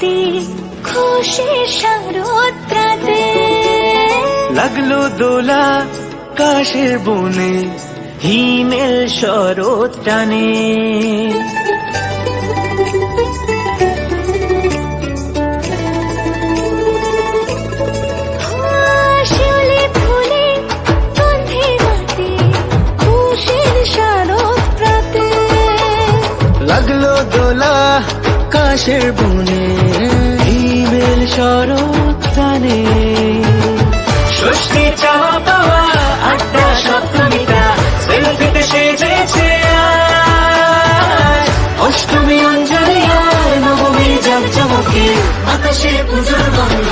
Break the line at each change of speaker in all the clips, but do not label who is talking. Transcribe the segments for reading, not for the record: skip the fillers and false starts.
মাতি খুশির শারদরাতে।
লাগলো দোলা কাশের বনে হিমেল শরৎ টানে।
শিউলি ফুলে গন্ধে মাতি খুশির শারদরাতে।
লাগলো দোলা কাশের বনে হিমেল শরৎ টানে। ষষ্ঠী চাওয়া পাওয়া আড্ডা সপ্তমীটা সেলফিতে সেজেছে আজ। অষ্টমী অঞ্জলি আর নবমী জাঁকজমকে আকাশে পুজোর গন্ধ।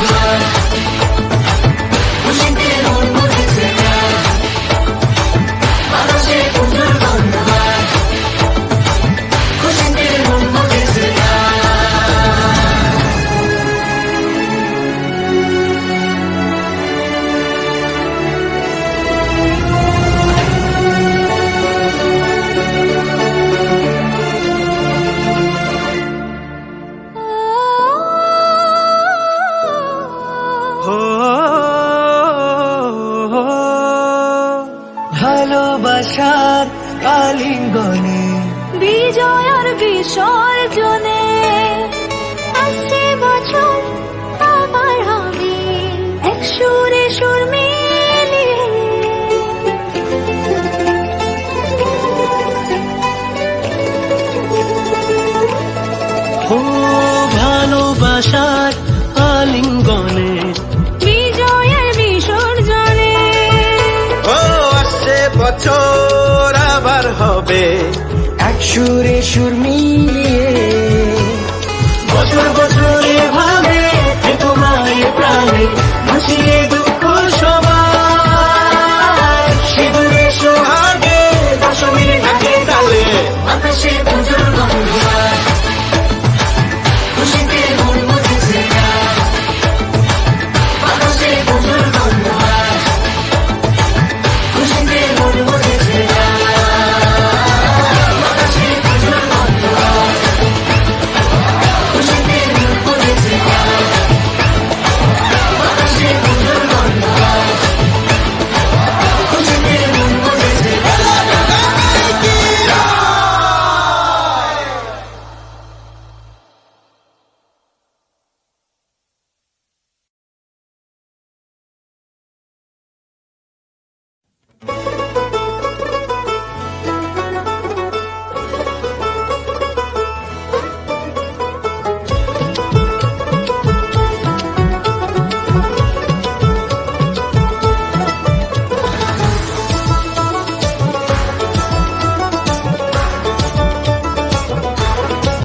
খুশিতে মন মুখেছে আজ, আকাশে পুজোর গন্ধ। খুশিতে মন মুখেছে ভালোবাসার আলিঙ্গনে
বিজয় আর বিসর্জনে। আসছে বছর আবার হবে এক সুরে সুর মিলিয়ে।
ও ভালোবাসার আলিঙ্গনে
বিজয় আর বিসর্জনে।
ও আসছে বছর আবার হবে এক সুরে সুর